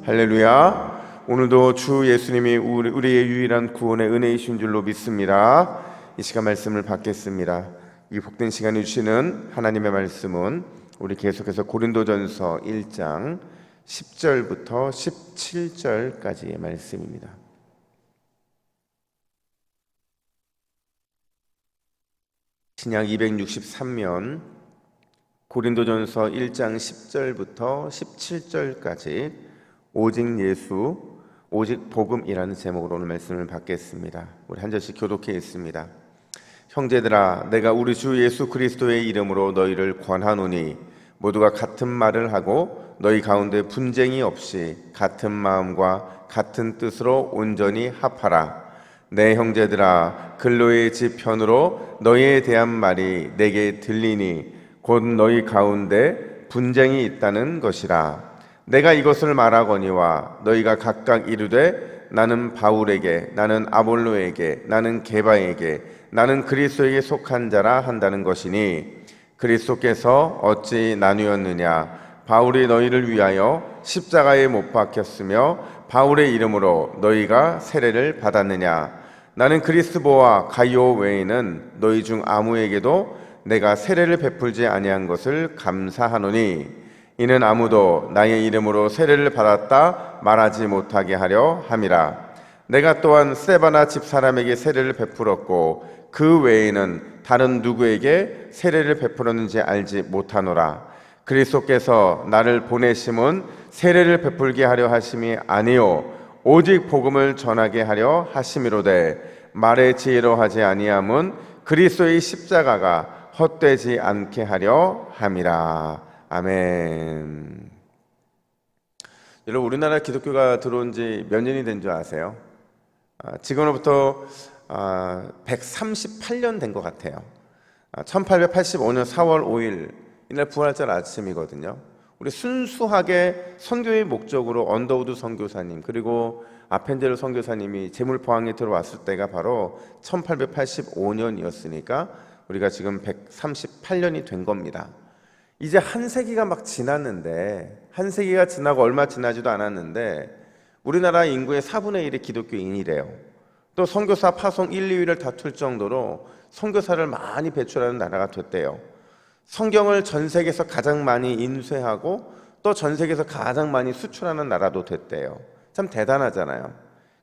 할렐루야. 오늘도 주 예수님이 우리의 유일한 구원의 은혜이신 줄로 믿습니다. 이 시간 말씀을 받겠습니다. 이 복된 시간을 주시는 하나님의 말씀은 우리 계속해서 고린도전서 1장 10절부터 17절까지의 말씀입니다. 신약 263면 고린도전서 1장 10절부터 17절까지 오직 예수, 오직 복음이라는 제목으로 오늘 말씀을 받겠습니다. 우리 한 절씩 교독해 있습니다. 형제들아, 내가 우리 주 예수 그리스도의 이름으로 너희를 권하노니 모두가 같은 말을 하고 너희 가운데 분쟁이 없이 같은 마음과 같은 뜻으로 온전히 합하라. 내 형제들아, 근로의 집 편으로 너희에 대한 말이 내게 들리니 곧 너희 가운데 분쟁이 있다는 것이라. 내가 이것을 말하거니와 너희가 각각 이르되 나는 바울에게, 나는 아볼로에게, 나는 게바에게, 나는 그리스도에게 속한 자라 한다는 것이니 그리스도께서 어찌 나누었느냐? 바울이 너희를 위하여 십자가에 못 박혔으며 바울의 이름으로 너희가 세례를 받았느냐? 나는 그리스도와 가이오 외에는 너희 중 아무에게도 내가 세례를 베풀지 아니한 것을 감사하노니 이는 아무도 나의 이름으로 세례를 받았다 말하지 못하게 하려 함이라. 내가 또한 스데바나 집사람에게 세례를 베풀었고 그 외에는 다른 누구에게 세례를 베풀었는지 알지 못하노라. 그리스도께서 나를 보내심은 세례를 베풀게 하려 하심이 아니요 오직 복음을 전하게 하려 하심이로되 말의 지혜로 하지 아니함은 그리스도의 십자가가 헛되지 않게 하려 함이라. 아멘. 여러분, 우리나라 기독교가 들어온 지 몇 년이 된 줄 아세요? 지금으로부터 138년 된 것 같아요. 1885년 4월 5일 이날 부활절 아침이거든요. 우리 순수하게 선교의 목적으로 언더우드 선교사님 그리고 아펜젤로 선교사님이 제물포항에 들어왔을 때가 바로 1885년이었으니까 우리가 지금 138년이 된 겁니다. 이제 한 세기가 막 지났는데, 한 세기가 지나고 얼마 지나지도 않았는데 우리나라 인구의 4분의 1이 기독교인이래요. 또 선교사 파송 1, 2위를 다툴 정도로 선교사를 많이 배출하는 나라가 됐대요. 성경을 전 세계에서 가장 많이 인쇄하고 또 전 세계에서 가장 많이 수출하는 나라도 됐대요. 참 대단하잖아요.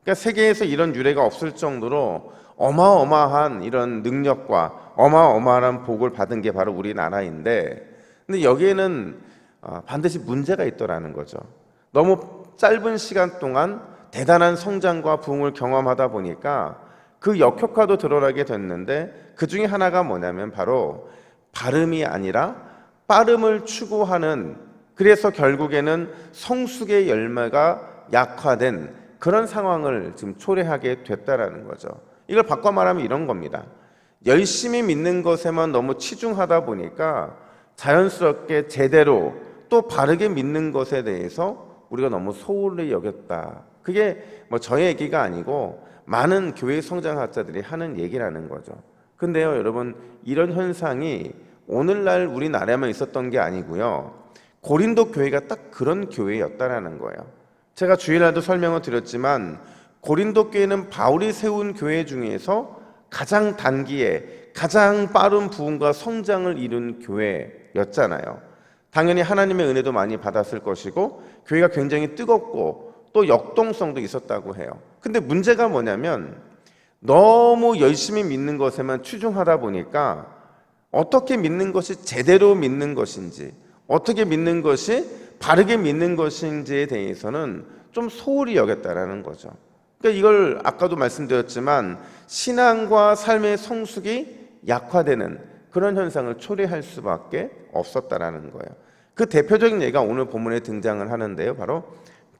그러니까 세계에서 이런 유래가 없을 정도로 어마어마한 이런 능력과 어마어마한 복을 받은 게 바로 우리나라인데, 근데 여기에는 반드시 문제가 있더라는 거죠. 너무 짧은 시간 동안 대단한 성장과 부흥을 경험하다 보니까 그 역효과도 드러나게 됐는데, 그 중에 하나가 뭐냐면 바로 발음이 아니라 빠름을 추구하는, 그래서 결국에는 성숙의 열매가 약화된 그런 상황을 지금 초래하게 됐다라는 거죠. 이걸 바꿔 말하면 이런 겁니다. 열심히 믿는 것에만 너무 치중하다 보니까 자연스럽게 제대로 또 바르게 믿는 것에 대해서 우리가 너무 소홀히 여겼다. 그게 뭐 저의 얘기가 아니고 많은 교회 성장학자들이 하는 얘기라는 거죠. 근데요, 여러분, 이런 현상이 오늘날 우리나라에만 있었던 게 아니고요. 고린도 교회가 딱 그런 교회였다라는 거예요. 제가 주일날도 설명을 드렸지만 고린도 교회는 바울이 세운 교회 중에서 가장 단기에 가장 빠른 부흥과 성장을 이룬 교회였잖아요. 당연히 하나님의 은혜도 많이 받았을 것이고 교회가 굉장히 뜨겁고 또 역동성도 있었다고 해요. 근데 문제가 뭐냐면 너무 열심히 믿는 것에만 치중하다 보니까 어떻게 믿는 것이 제대로 믿는 것인지, 어떻게 믿는 것이 바르게 믿는 것인지에 대해서는 좀 소홀히 여겼다라는 거죠. 그러니까 이걸 아까도 말씀드렸지만 신앙과 삶의 성숙이 약화되는 그런 현상을 초래할 수밖에 없었다라는 거예요. 그 대표적인 예가 오늘 본문에 등장을 하는데요, 바로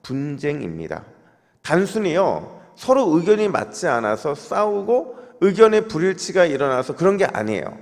분쟁입니다. 단순히요 서로 의견이 맞지 않아서 싸우고 의견의 불일치가 일어나서 그런 게 아니에요.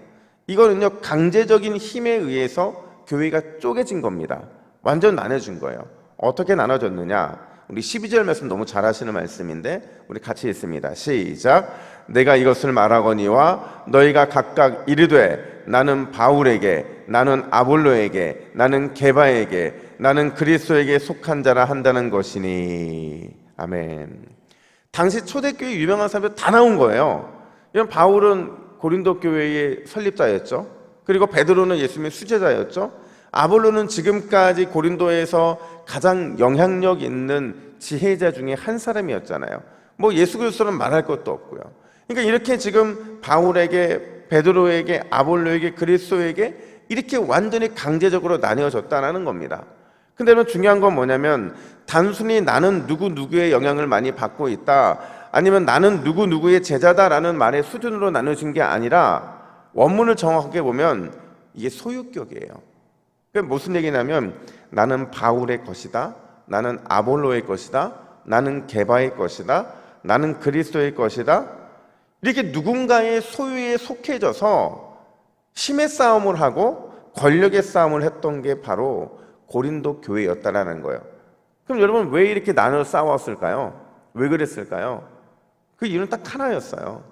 이거는요 강제적인 힘에 의해서 교회가 쪼개진 겁니다. 완전 나눠진 거예요. 어떻게 나눠졌느냐? 우리 12절 말씀 너무 잘 하시는 말씀인데 우리 같이 읽습니다. 시작. 내가 이것을 말하거니와 너희가 각각 이르되 나는 바울에게, 나는 아볼로에게, 나는 게바에게, 나는 그리스도에게 속한 자라 한다는 것이니. 아멘. 당시 초대교회 유명한 사람들 다 나온 거예요. 이런 바울은 고린도 교회의 설립자였죠. 그리고 베드로는 예수님의 수제자였죠. 아볼로는 지금까지 고린도에서 가장 영향력 있는 지혜자 중에 한 사람이었잖아요. 뭐 예수 그리스도는 말할 것도 없고요. 그러니까 이렇게 지금 바울에게, 베드로에게, 아볼로에게, 그리스도에게 이렇게 완전히 강제적으로 나뉘어졌다는 겁니다. 근데 여러분 중요한 건 뭐냐면 단순히 나는 누구의 영향을 많이 받고 있다, 아니면 나는 누구의 제자다라는 말의 수준으로 나눠진 게 아니라 원문을 정확하게 보면 이게 소유격이에요. 그러니까 무슨 얘기냐면 나는 바울의 것이다, 나는 아볼로의 것이다, 나는 게바의 것이다, 나는 그리스도의 것이다, 이렇게 누군가의 소유에 속해져서 힘의 싸움을 하고 권력의 싸움을 했던 게 바로 고린도 교회였다라는 거예요. 그럼 여러분 왜 이렇게 나눠 싸웠을까요? 왜 그랬을까요? 그 이유는 딱 하나였어요.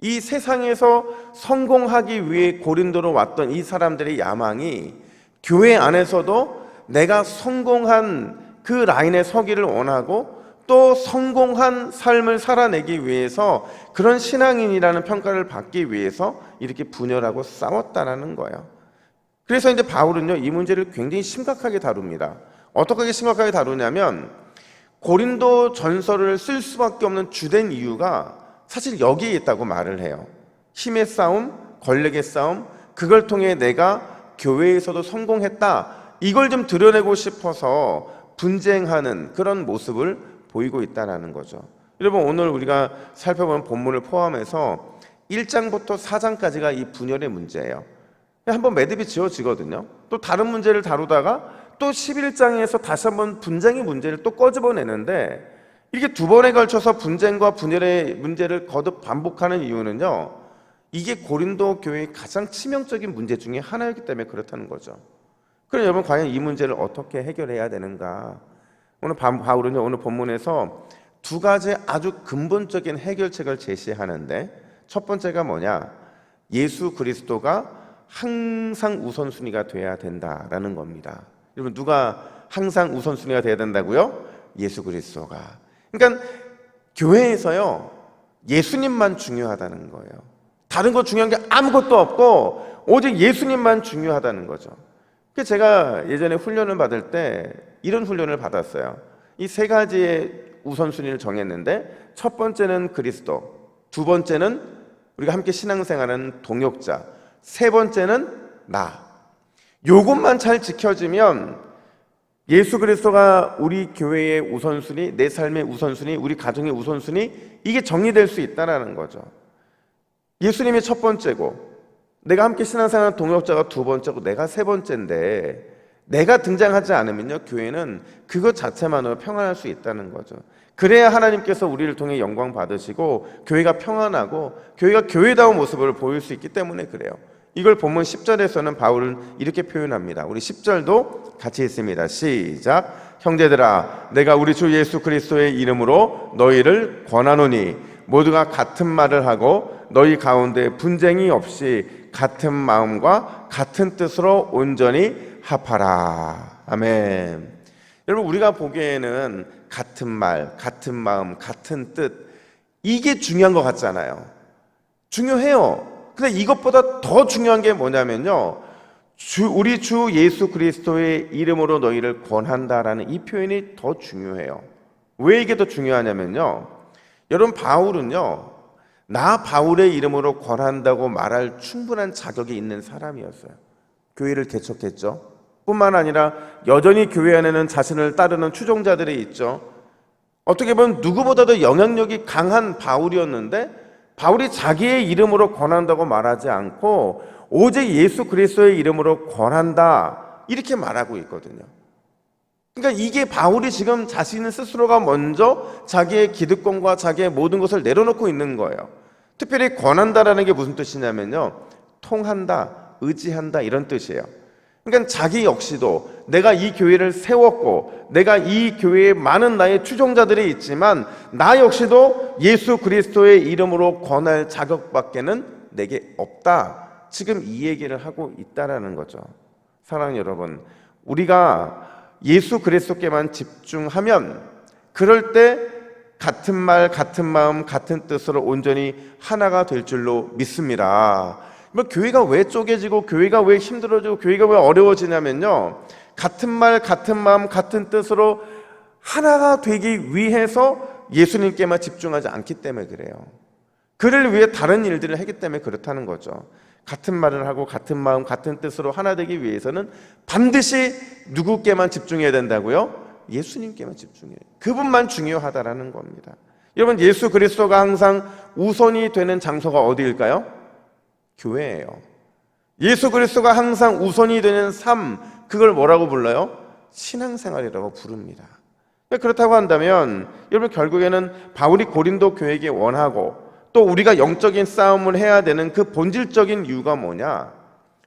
이 세상에서 성공하기 위해 고린도로 왔던 이 사람들의 야망이 교회 안에서도 내가 성공한 그 라인에 서기를 원하고 또 성공한 삶을 살아내기 위해서 그런 신앙인이라는 평가를 받기 위해서 이렇게 분열하고 싸웠다라는 거예요. 그래서 이제 바울은요, 이 문제를 굉장히 심각하게 다룹니다. 어떻게 심각하게 다루냐면 고린도 전서를 쓸 수밖에 없는 주된 이유가 사실 여기에 있다고 말을 해요. 힘의 싸움, 권력의 싸움, 그걸 통해 내가 교회에서도 성공했다, 이걸 좀 드러내고 싶어서 분쟁하는 그런 모습을 보이고 있다는 거죠. 여러분 오늘 우리가 살펴본 본문을 포함해서 1장부터 4장까지가 이 분열의 문제예요. 한번 매듭이 지어지거든요. 또 다른 문제를 다루다가 또 11장에서 다시 한번 분쟁의 문제를 또 꺼집어내는데, 이렇게 두 번에 걸쳐서 분쟁과 분열의 문제를 거듭 반복하는 이유는요, 이게 고린도 교회의 가장 치명적인 문제 중에 하나였기 때문에 그렇다는 거죠. 그럼 여러분 과연 이 문제를 어떻게 해결해야 되는가? 오늘 바울은요, 오늘 본문에서 두 가지 아주 근본적인 해결책을 제시하는데, 첫 번째가 뭐냐? 예수 그리스도가 항상 우선순위가 돼야 된다라는 겁니다. 여러분 누가 항상 우선순위가 돼야 된다고요? 예수 그리스도가. 그러니까 교회에서요, 예수님만 중요하다는 거예요. 다른 거 중요한 게 아무것도 없고 오직 예수님만 중요하다는 거죠. 그래서 제가 예전에 훈련을 받을 때 이런 훈련을 받았어요. 이 세 가지의 우선순위를 정했는데, 첫 번째는 그리스도, 두 번째는 우리가 함께 신앙생활하는 동역자, 세 번째는 나. 요것만 잘 지켜지면 예수 그리스도가 우리 교회의 우선순위, 내 삶의 우선순위, 우리 가정의 우선순위, 이게 정리될 수 있다는 거죠. 예수님이 첫 번째고 내가 함께 신앙생활하는 동역자가 두 번째고 내가 세 번째인데, 내가 등장하지 않으면요, 교회는 그것 자체만으로 평안할 수 있다는 거죠. 그래야 하나님께서 우리를 통해 영광 받으시고 교회가 평안하고 교회가 교회다운 모습을 보일 수 있기 때문에 그래요. 이걸 본문 10절에서는 바울은 이렇게 표현합니다. 우리 10절도 같이 읽습니다. 시작. 형제들아, 내가 우리 주 예수 그리스도의 이름으로 너희를 권하노니 모두가 같은 말을 하고 너희 가운데 분쟁이 없이 같은 마음과 같은 뜻으로 온전히 합하라. 아멘. 여러분 우리가 보기에는 같은 말, 같은 마음, 같은 뜻, 이게 중요한 것 같잖아요. 중요해요. 근데 이것보다 더 중요한 게 뭐냐면요, 우리 주 예수 그리스도의 이름으로 너희를 권한다라는 이 표현이 더 중요해요. 왜 이게 더 중요하냐면요, 여러분 바울은요, 나 바울의 이름으로 권한다고 말할 충분한 자격이 있는 사람이었어요. 교회를 개척했죠. 뿐만 아니라 여전히 교회 안에는 자신을 따르는 추종자들이 있죠. 어떻게 보면 누구보다도 영향력이 강한 바울이었는데, 바울이 자기의 이름으로 권한다고 말하지 않고 오직 예수 그리스도의 이름으로 권한다, 이렇게 말하고 있거든요. 그러니까 이게 바울이 지금 자신 스스로가 먼저 자기의 기득권과 자기의 모든 것을 내려놓고 있는 거예요. 특별히 권한다라는 게 무슨 뜻이냐면요, 통한다, 의지한다, 이런 뜻이에요. 그러니까 자기 역시도 내가 이 교회를 세웠고 내가 이 교회에 많은 나의 추종자들이 있지만 나 역시도 예수 그리스도의 이름으로 권할 자격밖에는 내게 없다. 지금 이 얘기를 하고 있다라는 거죠. 사랑하는 여러분, 우리가 예수 그리스도께만 집중하면 그럴 때 같은 말, 같은 마음, 같은 뜻으로 온전히 하나가 될 줄로 믿습니다. 교회가 왜 쪼개지고 교회가 왜 힘들어지고 교회가 왜 어려워지냐면요, 같은 말, 같은 마음, 같은 뜻으로 하나가 되기 위해서 예수님께만 집중하지 않기 때문에 그래요. 그를 위해 다른 일들을 하기 때문에 그렇다는 거죠. 같은 말을 하고 같은 마음, 같은 뜻으로 하나 되기 위해서는 반드시 누구께만 집중해야 된다고요? 예수님께만 집중해요. 그분만 중요하다라는 겁니다. 여러분, 예수 그리스도가 항상 우선이 되는 장소가 어디일까요? 교회예요. 예수 그리스도가 항상 우선이 되는 삶, 그걸 뭐라고 불러요? 신앙생활이라고 부릅니다. 그렇다고 한다면 여러분, 결국에는 바울이 고린도 교회에게 원하고 또 우리가 영적인 싸움을 해야 되는 그 본질적인 이유가 뭐냐?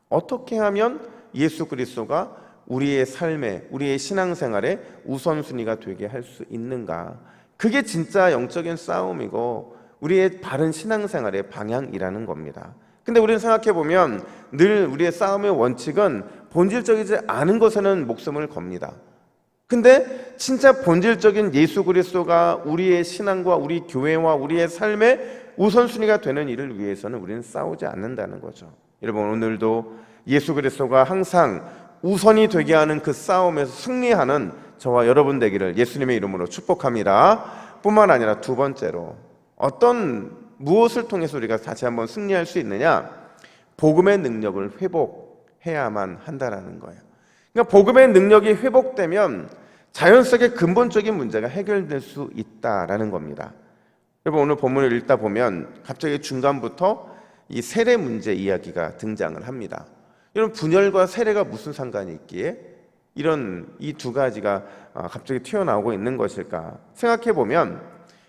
어떻게 하면 예수 그리스도가 우리의 삶에, 우리의 신앙생활에 우선순위가 되게 할 수 있는가? 그게 진짜 영적인 싸움이고 우리의 바른 신앙생활의 방향이라는 겁니다. 근데 우리는 생각해보면 늘 우리의 싸움의 원칙은 본질적이지 않은 것에는 목숨을 겁니다. 근데 진짜 본질적인 예수 그리스도가 우리의 신앙과 우리 교회와 우리의 삶의 우선순위가 되는 일을 위해서는 우리는 싸우지 않는다는 거죠. 여러분, 오늘도 예수 그리스도가 항상 우선이 되게 하는 그 싸움에서 승리하는 저와 여러분 되기를 예수님의 이름으로 축복합니다. 뿐만 아니라 두 번째로, 무엇을 통해서 우리가 다시 한번 승리할 수 있느냐? 복음의 능력을 회복해야만 한다라는 거예요. 그러니까 복음의 능력이 회복되면 자연스럽게 근본적인 문제가 해결될 수 있다라는 겁니다. 여러분, 오늘 본문을 읽다 보면 갑자기 중간부터 이 세례 문제 이야기가 등장을 합니다. 여러분, 분열과 세례가 무슨 상관이 있기에 이 두 가지가 갑자기 튀어나오고 있는 것일까? 생각해 보면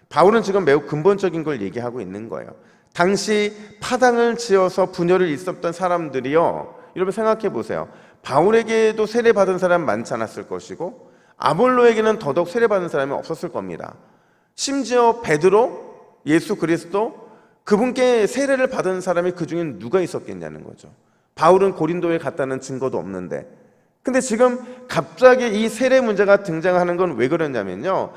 바울은 지금 매우 근본적인 걸 얘기하고 있는 거예요. 당시 파당을 지어서 분열을 있었던 사람들이요, 여러분 생각해 보세요. 바울에게도 세례받은 사람 많지 않았을 것이고 아볼로에게는 더더욱 세례받은 사람이 없었을 겁니다. 심지어 베드로, 예수 그리스도, 그분께 세례를 받은 사람이 그 중엔 누가 있었겠냐는 거죠. 바울은 고린도에 갔다는 증거도 없는데. 근데 지금 갑자기 이 세례 문제가 등장하는 건 왜 그러냐면요,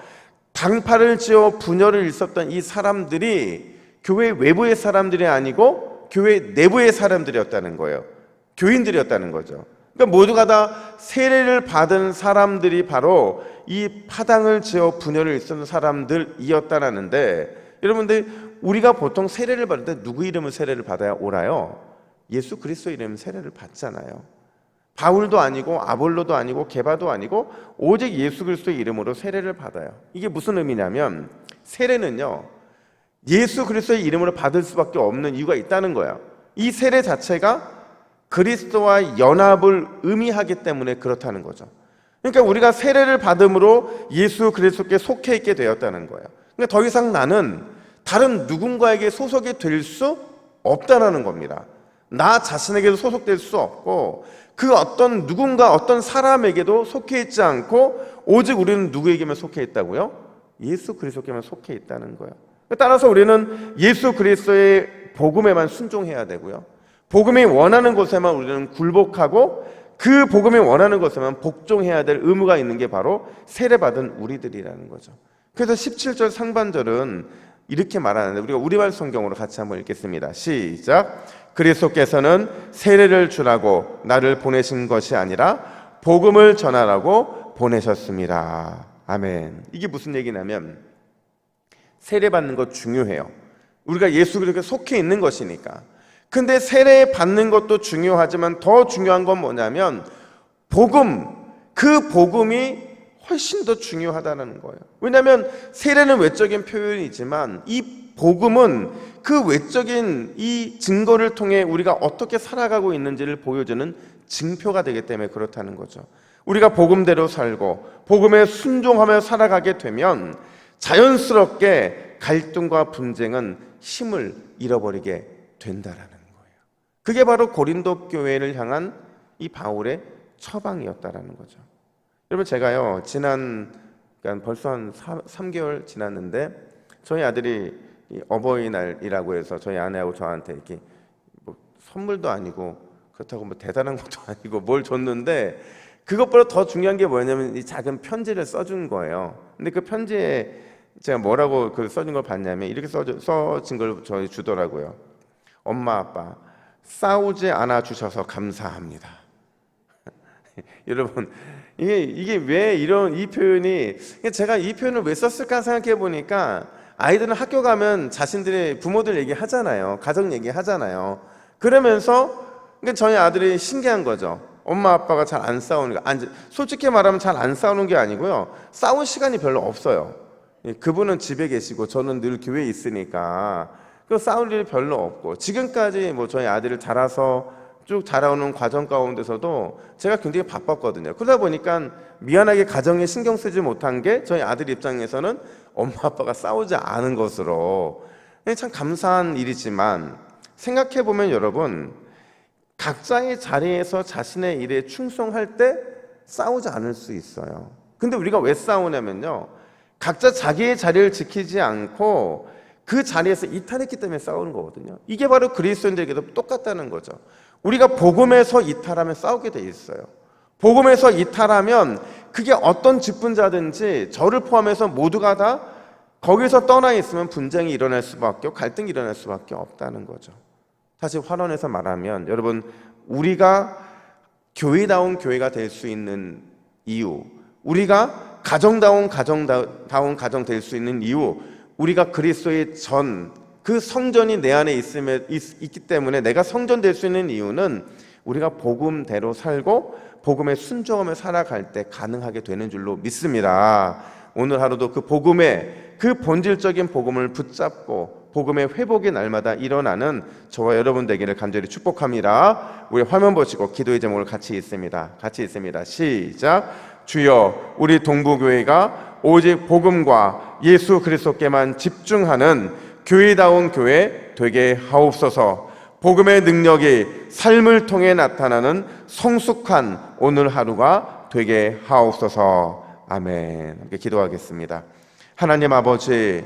당파를 지어 분열을 일었던 이 사람들이 교회 외부의 사람들이 아니고 교회 내부의 사람들이었다는 거예요. 교인들이었다는 거죠. 그러니까 모두가 다 세례를 받은 사람들이 바로 이 파당을 지어 분열을 일으킨 사람들이었다라는데, 여러분들, 우리가 보통 세례를 받을 때 누구 이름을 세례를 받아야 옳아요? 예수 그리스도 이름 세례를 받잖아요. 바울도 아니고 아볼로도 아니고 게바도 아니고 오직 예수 그리스도의 이름으로 세례를 받아요. 이게 무슨 의미냐면, 세례는요, 예수 그리스도의 이름으로 받을 수밖에 없는 이유가 있다는 거예요. 이 세례 자체가 그리스도와 연합을 의미하기 때문에 그렇다는 거죠. 그러니까 우리가 세례를 받음으로 예수 그리스도께 속해 있게 되었다는 거예요. 그러니까 더 이상 나는 다른 누군가에게 소속이 될 수 없다라는 겁니다. 나 자신에게도 소속될 수 없고 그 어떤 누군가, 어떤 사람에게도 속해 있지 않고 오직 우리는 누구에게만 속해 있다고요? 예수 그리스도께만 속해 있다는 거예요. 따라서 우리는 예수 그리스도의 복음에만 순종해야 되고요, 복음이 원하는 것에만 우리는 굴복하고 그 복음이 원하는 것에만 복종해야 될 의무가 있는 게 바로 세례받은 우리들이라는 거죠. 그래서 17절 상반절은 이렇게 말하는데, 우리가 우리말 성경으로 같이 한번 읽겠습니다. 시작. 그리스도께서는 세례를 주라고 나를 보내신 것이 아니라 복음을 전하라고 보내셨습니다. 아멘. 이게 무슨 얘기냐면, 세례받는 것 중요해요. 우리가 예수 그리스도에 속해 있는 것이니까. 근데 세례 받는 것도 중요하지만 더 중요한 건 뭐냐면 복음, 그 복음이 훨씬 더 중요하다는 거예요. 왜냐하면 세례는 외적인 표현이지만 이 복음은 그 외적인 이 증거를 통해 우리가 어떻게 살아가고 있는지를 보여주는 증표가 되기 때문에 그렇다는 거죠. 우리가 복음대로 살고 복음에 순종하며 살아가게 되면 자연스럽게 갈등과 분쟁은 힘을 잃어버리게 된다라는 거예요. 그게 바로 고린도 교회를 향한 이 바울의 처방이었다라는 거죠. 여러분, 제가요, 그러니까 벌써 한 3개월 지났는데 저희 아들이 어버이날이라고 해서 저희 아내하고 저한테 이렇게 선물도 아니고 그렇다고 뭐 대단한 것도 아니고 뭘 줬는데, 그것보다 더 중요한 게 뭐냐면 이 작은 편지를 써준 거예요. 근데 그 편지에 제가 뭐라고 그 써준 걸 봤냐면 이렇게 써진 걸 저희 주더라고요. 엄마 아빠 싸우지 않아 주셔서 감사합니다. 여러분, 이게 왜 이 표현이, 제가 이 표현을 왜 썼을까 생각해 보니까, 아이들은 학교 가면 자신들의 부모들 얘기 하잖아요. 가정 얘기 하잖아요. 그러면서 저희 아들이 신기한 거죠. 엄마 아빠가 잘 안 싸우는 거. 솔직히 말하면 잘 안 싸우는 게 아니고요, 싸울 시간이 별로 없어요. 그분은 집에 계시고 저는 늘 교회에 있으니까 그 싸울 일이 별로 없고, 지금까지 뭐 저희 아들을 자라서 쭉 자라오는 과정 가운데서도 제가 굉장히 바빴거든요. 그러다 보니까 미안하게 가정에 신경 쓰지 못한 게 저희 아들 입장에서는 엄마 아빠가 싸우지 않은 것으로 참 감사한 일이지만, 생각해 보면 여러분, 각자의 자리에서 자신의 일에 충성할 때 싸우지 않을 수 있어요. 근데 우리가 왜 싸우냐면요, 각자 자기의 자리를 지키지 않고 그 자리에서 이탈했기 때문에 싸우는 거거든요. 이게 바로 그리스도인들에게도 똑같다는 거죠. 우리가 복음에서 이탈하면 싸우게 돼 있어요. 복음에서 이탈하면 그게 어떤 직분자든지 저를 포함해서 모두가 다 거기서 떠나 있으면 분쟁이 일어날 수밖에 없고 갈등이 일어날 수밖에 없다는 거죠. 다시 환원해서 말하면 여러분, 우리가 교회다운 교회가 될 수 있는 이유, 우리가 가정다운 가정 될 수 있는 이유, 우리가 그리스도의 그 성전이 내 안에 있기 때문에 내가 성전 될 수 있는 이유는 우리가 복음대로 살고 복음에 순종하며 살아갈 때 가능하게 되는 줄로 믿습니다. 오늘 하루도 그 복음의 그 본질적인 복음을 붙잡고 복음의 회복의 날마다 일어나는 저와 여러분 되기를 간절히 축복합니다. 우리 화면 보시고 기도의 제목을 같이 읽습니다. 시작. 주여, 우리 동부교회가 오직 복음과 예수 그리스도께만 집중하는 교회다운 교회 되게 하옵소서. 복음의 능력이 삶을 통해 나타나는 성숙한 오늘 하루가 되게 하옵소서. 아멘. 함께 기도하겠습니다. 하나님 아버지,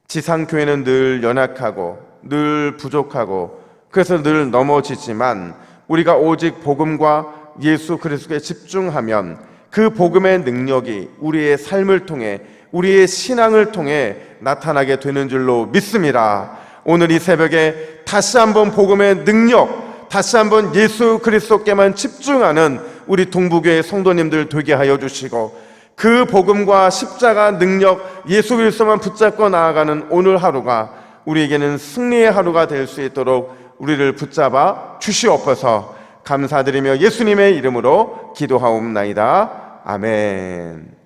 지상교회는 늘 연약하고 늘 부족하고 그래서 늘 넘어지지만, 우리가 오직 복음과 예수 그리스도에 집중하면 그 복음의 능력이 우리의 삶을 통해 우리의 신앙을 통해 나타나게 되는 줄로 믿습니다. 오늘 이 새벽에 다시 한번 복음의 능력, 다시 한번 예수 그리스도께만 집중하는 우리 동부교회 성도님들 되게 하여 주시고, 그 복음과 십자가 능력 예수 그리스도만 붙잡고 나아가는 오늘 하루가 우리에게는 승리의 하루가 될 수 있도록 우리를 붙잡아 주시옵소서. 감사드리며 예수님의 이름으로 기도하옵나이다. 아멘.